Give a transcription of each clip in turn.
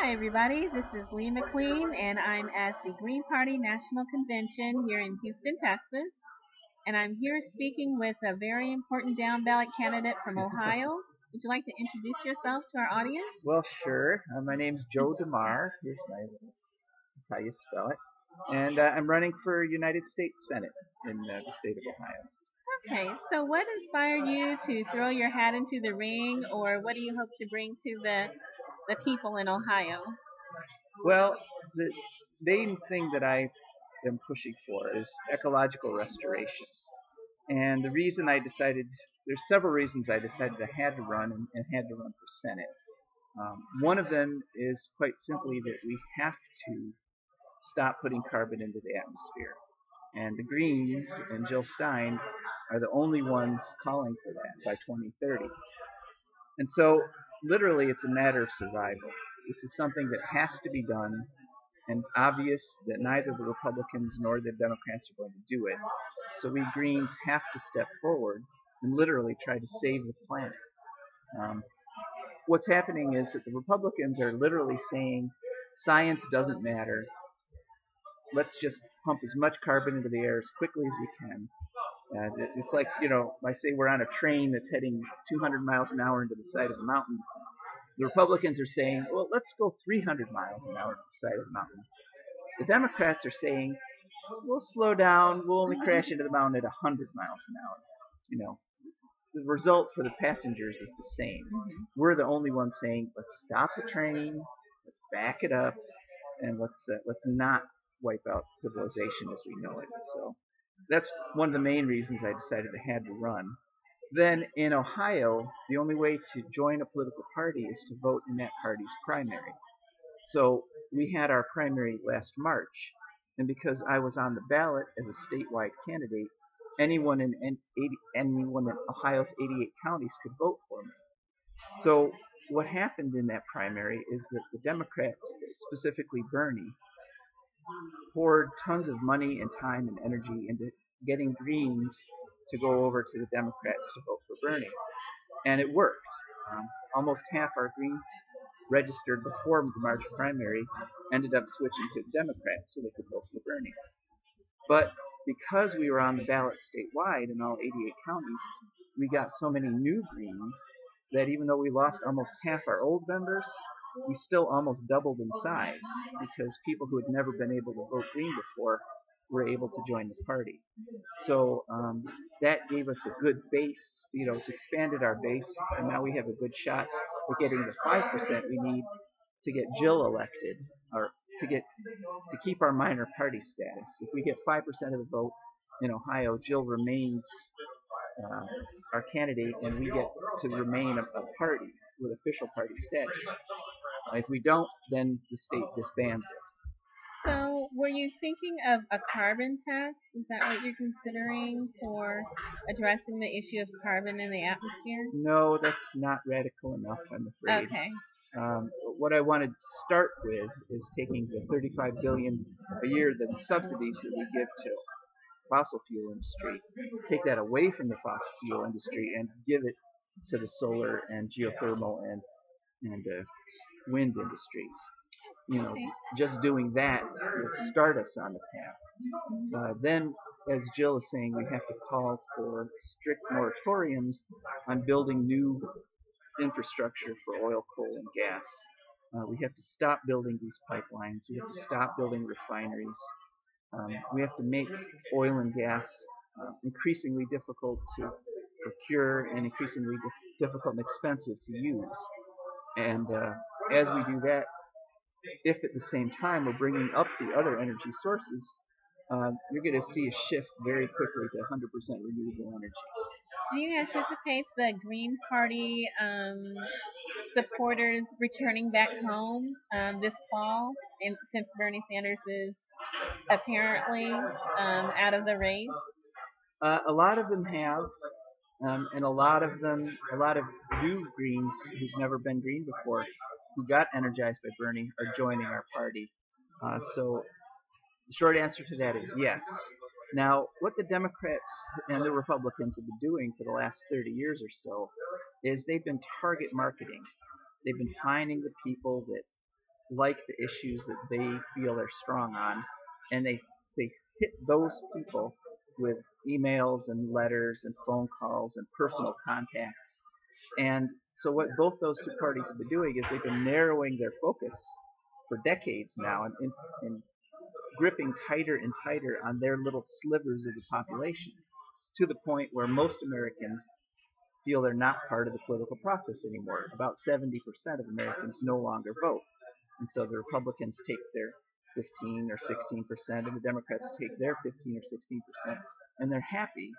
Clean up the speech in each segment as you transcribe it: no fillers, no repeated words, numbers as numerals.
Hi, everybody. This is Lee McQueen, and I'm at the Green Party National Convention here in Houston, Texas. And I'm here speaking with a very important down ballot candidate from Ohio. Would you like to introduce yourself to our audience? Well, sure. My name's Joe Demare. That's how you spell it. And I'm running for United States Senate in the state of Ohio. Okay, so what inspired you to throw your hat into the ring, or what do you hope to bring to the people in Ohio? Well, the main thing that I am pushing for is ecological restoration. And there's several reasons I decided I had to run and had to run for Senate. One of them is quite simply that we have to stop putting carbon into the atmosphere. And the Greens and Jill Stein are the only ones calling for that by 2030. And so, literally, it's a matter of survival. This is something that has to be done, and it's obvious that neither the Republicans nor the Democrats are going to do it. So we Greens have to step forward and literally try to save the planet. Um, what's happening is that the Republicans are literally saying science doesn't matter. Let's just pump as much carbon into the air as quickly as we can. It's like, I say we're on a train that's heading 200 miles an hour into the side of the mountain. The Republicans are saying, well, let's go 300 miles an hour to the side of the mountain. The Democrats are saying, we'll slow down, we'll only crash into the mountain at 100 miles an hour. The result for the passengers is the same. We're the only ones saying, let's stop the train, let's back it up, and let's not wipe out civilization as we know it. So that's one of the main reasons I decided I had to run. Then in Ohio, the only way to join a political party is to vote in that party's primary. So we had our primary last March, and because I was on the ballot as a statewide candidate, anyone in Ohio's 88 counties could vote for me. So what happened in that primary is that the Democrats, specifically Bernie, poured tons of money and time and energy into getting Greens to go over to the Democrats to vote for Bernie. And it worked. Almost half our Greens registered before the March primary ended up switching to the Democrats so they could vote for Bernie. But because we were on the ballot statewide in all 88 counties, we got so many new Greens that even though we lost almost half our old members, we still almost doubled in size because people who had never been able to vote Green before were able to join the party. So that gave us a good base. It's expanded our base, and now we have a good shot at getting the 5% we need to get Jill elected, or to keep our minor party status. If we get 5% of the vote in Ohio, Jill remains our candidate, and we get to remain a party with official party status. If we don't, then the state disbands us. So, were you thinking of a carbon tax? Is that what you're considering for addressing the issue of carbon in the atmosphere? No, that's not radical enough, I'm afraid. Okay. What I want to start with is taking the $35 billion a year, the subsidies that we give to fossil fuel industry, take that away from the fossil fuel industry and give it to the solar and geothermal and wind industries. Okay. Just doing that will start us on the path. Then, as Jill is saying, we have to call for strict moratoriums on building new infrastructure for oil, coal, and gas. We have to stop building these pipelines. We have to stop building refineries. We have to make oil and gas increasingly difficult to procure and increasingly difficult and expensive to use. And as we do that, if at the same time we're bringing up the other energy sources, you're going to see a shift very quickly to 100% renewable energy. Do you anticipate the Green Party supporters returning back home this fall, and since Bernie Sanders is apparently out of the race? A lot of them have, and a lot of new Greens who've never been Green before, who got energized by Bernie, are joining our party. So the short answer to that is yes. Now, what the Democrats and the Republicans have been doing for the last 30 years or so is they've been target marketing. They've been finding the people that like the issues that they feel they're strong on, and they hit those people with emails and letters and phone calls and personal contacts. And so what both those two parties have been doing is they've been narrowing their focus for decades now, and gripping tighter and tighter on their little slivers of the population, to the point where most Americans feel they're not part of the political process anymore. About 70% of Americans no longer vote. And so the Republicans take their 15 or 16%, and the Democrats take their 15 or 16%, and they're happy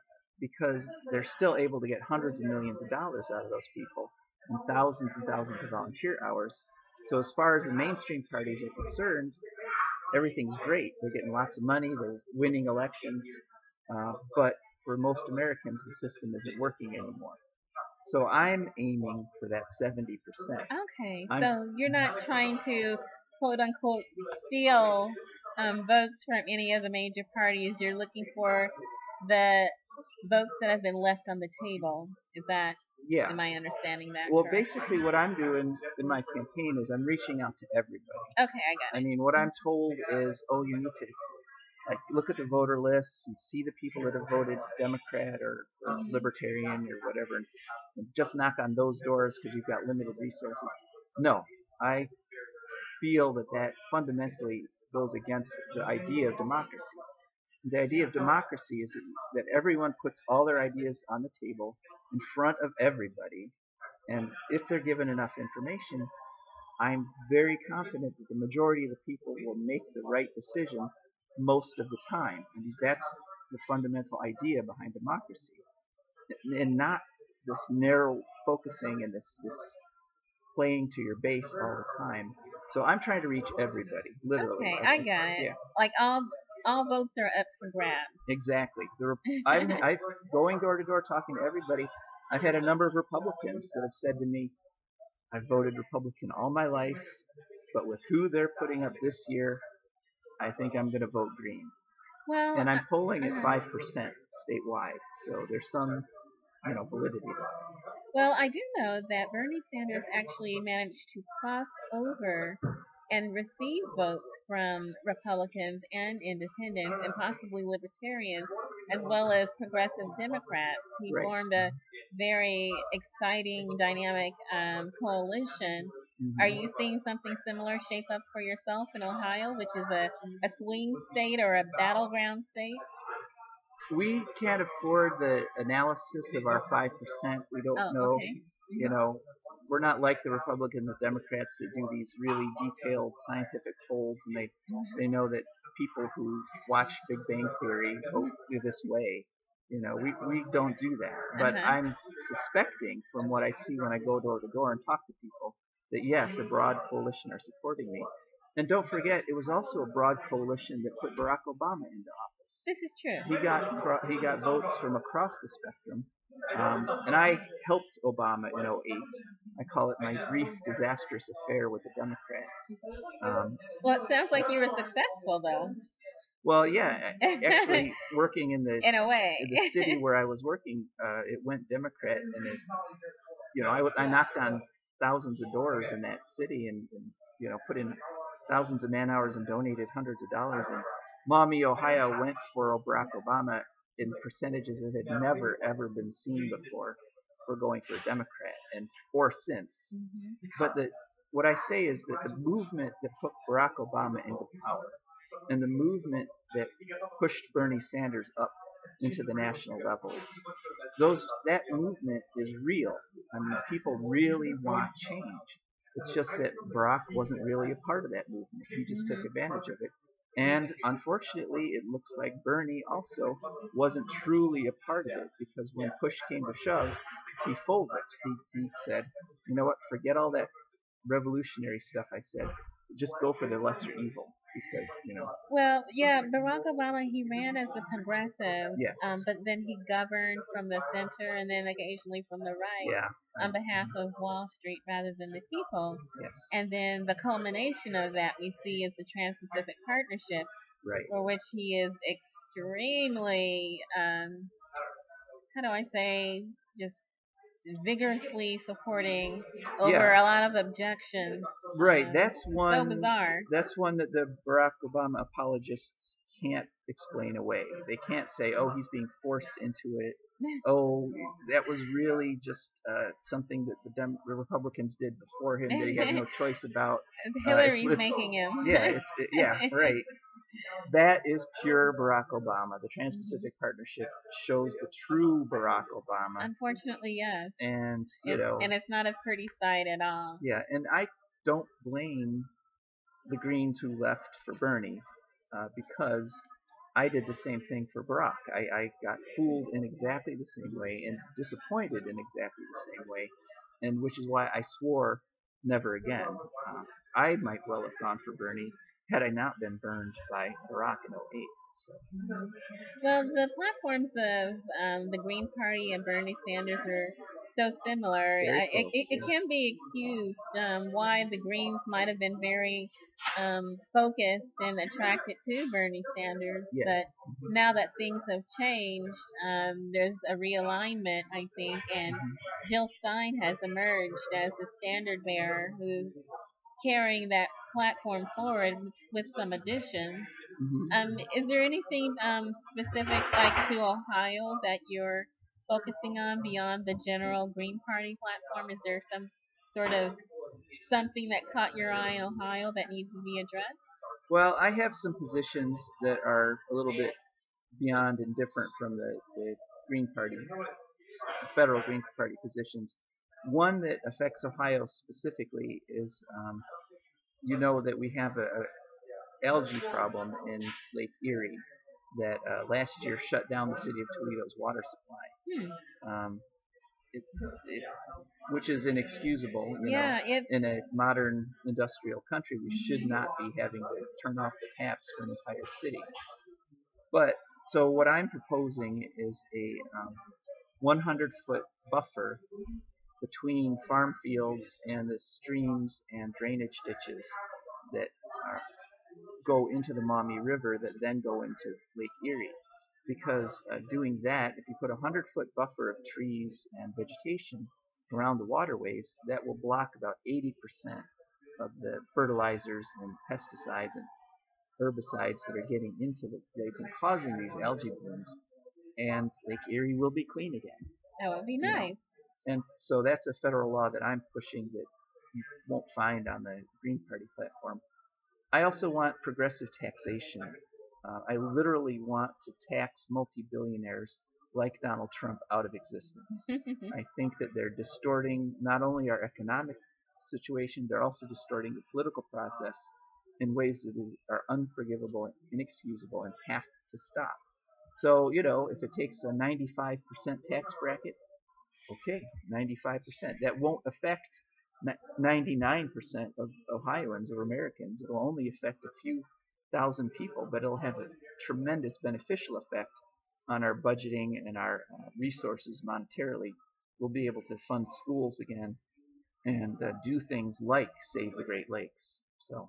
because they're still able to get hundreds of millions of dollars out of those people and thousands of volunteer hours. So as far as the mainstream parties are concerned, everything's great. They're getting lots of money, they're winning elections, but for most Americans, the system isn't working anymore. So I'm aiming for that 70%. Okay, so you're not trying to quote unquote steal votes from any of the major parties. You're looking for the votes that have been left on the table. Is that? Yeah. Am I understanding that? Well, correct? basically, what I'm doing in my campaign is I'm reaching out to everybody. Okay, I got it. I mean, what I'm told is, oh, you need to like look at the voter lists and see the people that have voted Democrat or Libertarian or whatever, and just knock on those doors because you've got limited resources. No, I feel that fundamentally goes against the idea of democracy. The idea of democracy is that everyone puts all their ideas on the table in front of everybody, and if they're given enough information, I'm very confident that the majority of the people will make the right decision most of the time. I mean, that's the fundamental idea behind democracy, and not this narrow focusing and this playing to your base all the time. So I'm trying to reach everybody, literally. Okay, I got it. Yeah. Like all votes are up for grabs. Exactly. I'm going door to door talking to everybody. I've had a number of Republicans that have said to me, I've voted Republican all my life, but with who they're putting up this year, I think I'm going to vote Green. Well, and I'm polling at 5% statewide, so there's some, validity to it. Well, I do know that Bernie Sanders actually managed to cross over and receive votes from Republicans and independents and possibly libertarians, as well as progressive Democrats. He Right. formed a very exciting, dynamic coalition. Mm-hmm. Are you seeing something similar shape up for yourself in Ohio, which is a swing state or a battleground state? We can't afford the analysis of our 5%. We don't know. Okay. We're not like the Republicans and Democrats that do these really detailed scientific polls, and they know that people who watch Big Bang Theory vote this way. We don't do that. But I'm suspecting from what I see when I go door to door and talk to people that yes, a broad coalition are supporting me. And don't forget, it was also a broad coalition that put Barack Obama into office. This is true. He got votes from across the spectrum, and I helped Obama in 2008. I call it my brief, disastrous affair with the Democrats. Well, it sounds like you were successful, though. Well, yeah, actually, working in a way, in the city where I was working, it went Democrat, and I knocked on thousands of doors in that city, and put in thousands of man hours and donated hundreds of dollars. And Maumee, Ohio went for Barack Obama in percentages that had never, ever been seen before for going for a Democrat or since. But what I say is that the movement that put Barack Obama into power and the movement that pushed Bernie Sanders up into the national levels, that movement is real. I mean, people really want change. It's just that Barack wasn't really a part of that movement. He just took advantage of it. And unfortunately, it looks like Bernie also wasn't truly a part of it, because when push came to shove, he folded. He said, you know what, forget all that revolutionary stuff I said. Just go for the lesser evil. Because, Well, yeah, Barack Obama, he ran as a progressive, yes. But then he governed from the center and then occasionally from the right on behalf of Wall Street rather than the people. Yes. And then the culmination of that we see is the Transpacific Partnership, right, for which he is extremely, how do I say, just vigorously supporting over Yeah, a lot of objections. right. So bizarre. That's one that the Barack Obama apologists can't explain away. They can't say, "Oh, he's being forced into it." Oh, that was really just something that the Republicans did before him that he had no choice about. Hillary's making him. Yeah, right. That is pure Barack Obama. The Transpacific Partnership shows the true Barack Obama, Unfortunately, yes. and And it's not a pretty sight at all. yeah, and I don't blame the Greens who left for Bernie because I did the same thing for Barack. I got fooled in exactly the same way and disappointed in exactly the same way, and which is why I swore never again. I might well have gone for Bernie had I not been burned by Barack in '08. So. Well, the platforms of the Green Party and Bernie Sanders are so similar. Very close, It yeah. can be excused why the Greens might have been very focused and attracted to Bernie Sanders. Yes. But now that things have changed, there's a realignment, I think, and Jill Stein has emerged as the standard bearer who's carrying that platform forward with some additions. Is there anything specific like to Ohio that you're focusing on beyond the general Green Party platform? Is there some sort of something that caught your eye in Ohio that needs to be addressed? Well, I have some positions that are a little bit beyond and different from the Green Party, federal Green Party positions. One that affects Ohio specifically is, that we have a algae problem in Lake Erie that last year shut down the city of Toledo's water supply. Um, it, it, which is inexcusable. Yeah, in a modern industrial country, we should not be having to turn off the taps for an entire city. But so what I'm proposing is a 100-foot buffer between farm fields and the streams and drainage ditches that go into the Maumee River that then go into Lake Erie. Because doing that, if you put a 100-foot buffer of trees and vegetation around the waterways, that will block about 80% of the fertilizers and pesticides and herbicides that are getting into the lake and causing these algae blooms, and Lake Erie will be clean again. That would be nice. And so that's a federal law that I'm pushing that you won't find on the Green Party platform. I also want progressive taxation. I literally want to tax multi-billionaires like Donald Trump out of existence. I think that they're distorting not only our economic situation, they're also distorting the political process in ways that are unforgivable and inexcusable and have to stop. So, if it takes a 95% tax bracket, okay, 95%. That won't affect 99% of Ohioans or Americans. It will only affect a few thousand people, but it'll have a tremendous beneficial effect on our budgeting and our resources monetarily. We'll be able to fund schools again and do things like save the Great Lakes. So.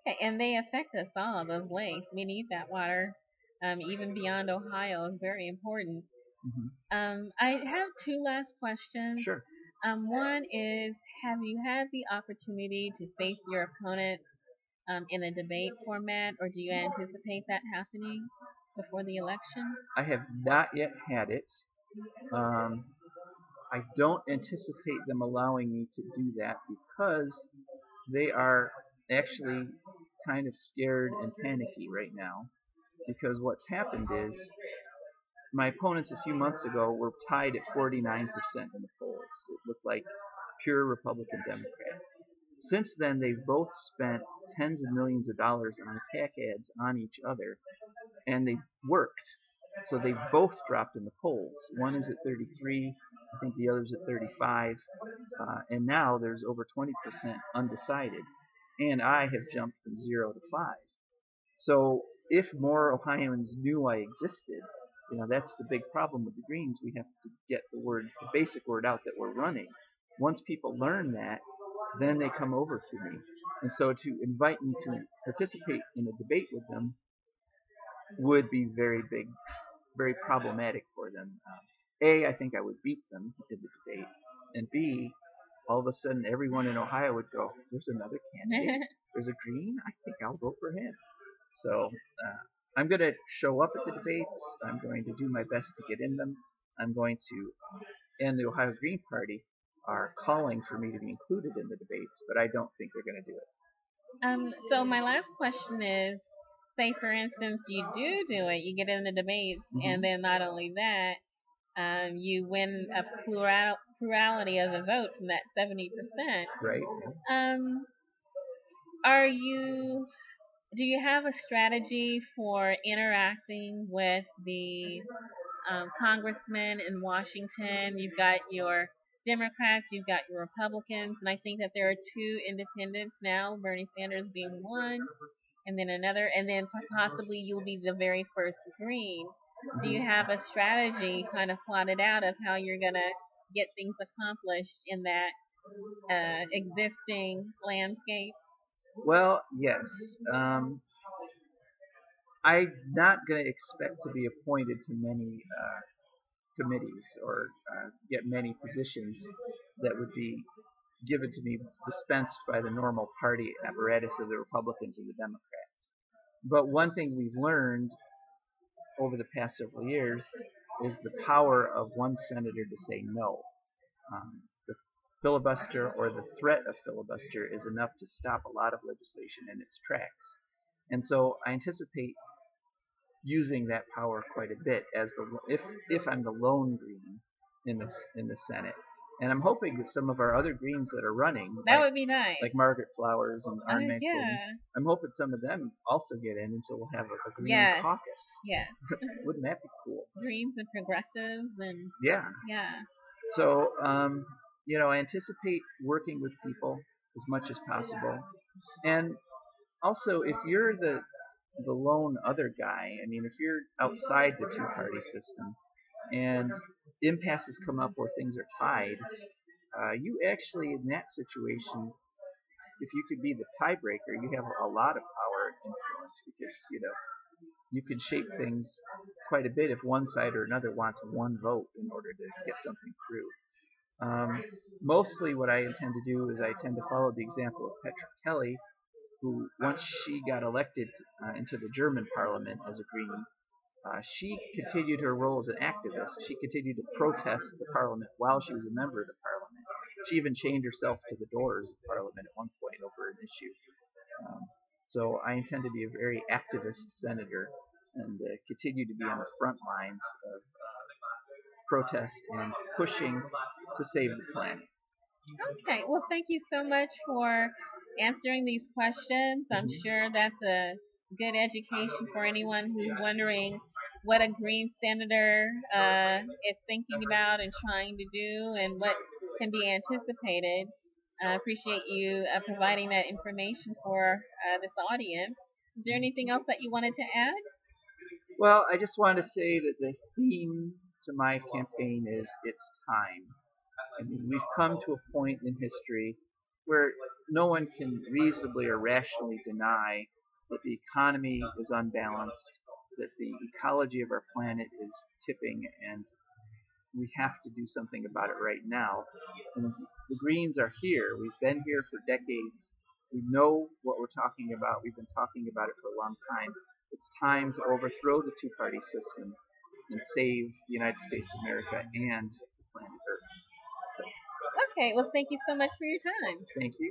Okay, and they affect us all. Those lakes, we need that water, even beyond Ohio. It's very important. I have two last questions. Sure. One is, have you had the opportunity to face your opponents in a debate format, or do you anticipate that happening before the election? I have not yet had it. I don't anticipate them allowing me to do that because they are actually kind of scared and panicky right now. Because what's happened is my opponents a few months ago were tied at 49% in the polls. It looked like pure Republican Democrat. Since then, they've both spent tens of millions of dollars on attack ads on each other, and they've worked. So they've both dropped in the polls. One is at 33, I think the other's at 35, and now there's over 20% undecided. And I have jumped from 0 to 5. So if more Ohioans knew I existed, that's the big problem with the Greens. We have to get the basic word out that we're running. Once people learn that, then they come over to me. And so to invite me to participate in a debate with them would be very problematic for them. I think I would beat them in the debate. and B, all of a sudden everyone in Ohio would go, "There's another candidate. There's a Green. I think I'll vote for him." So I'm going to show up at the debates. I'm going to do my best to get in them. I'm going to, and the Ohio Green Party are calling for me to be included in the debates, but I don't think they're going to do it. So my last question is, say for instance you do it, you get in the debates, and then not only that, you win a plurality of the vote from that 70%. Right. Do you have a strategy for interacting with the congressmen in Washington? You've got your Democrats, you've got your Republicans, and I think that there are two independents now, Bernie Sanders being one, and then another, and then possibly you'll be the very first Green. Do you have a strategy kind of plotted out of how you're going to get things accomplished in that existing landscape? Well, yes. I'm not going to expect to be appointed to many committees or get many positions that would be given to me dispensed by the normal party apparatus of the Republicans and the Democrats. But one thing we've learned over the past several years is the power of one senator to say no. The filibuster or the threat of filibuster is enough to stop a lot of legislation in its tracks. And so I anticipate using that power quite a bit as if I'm the lone Green in the Senate. And I'm hoping that some of our other Greens that are running, would be nice, like Margaret Flowers and Arne Van yeah. Colen, I'm hoping some of them also get in, and so we'll have a Green caucus. Yeah. Wouldn't that be cool? Greens and progressives and yeah. So I anticipate working with people as much as possible, and also if you're the lone other guy, I mean, if you're outside the two-party system and impasses come up where things are tied, you actually, in that situation, if you could be the tiebreaker, you have a lot of power and influence because, you can shape things quite a bit if one side or another wants one vote in order to get something through. Mostly what I intend to do is I tend to follow the example of Petra Kelly, who, once she got elected into the German parliament as a Green, she continued her role as an activist. She continued to protest the parliament while she was a member of the parliament. She even chained herself to the doors of parliament at one point over an issue. So I intend to be a very activist senator and continue to be on the front lines of protest and pushing to save the planet. Okay, well, thank you so much for answering these questions. I'm sure that's a good education for anyone who's wondering what a Green senator is thinking about and trying to do and what can be anticipated. I appreciate you providing that information for this audience. Is there anything else that you wanted to add? Well, I just wanted to say that the theme to my campaign is "It's time." I mean, we've come to a point in history where no one can reasonably or rationally deny that the economy is unbalanced, that the ecology of our planet is tipping, and we have to do something about it right now. And the Greens are here. We've been here for decades. We know what we're talking about. We've been talking about it for a long time. It's time to overthrow the two-party system and save the United States of America and the planet Earth. Okay, well, thank you so much for your time. Thank you.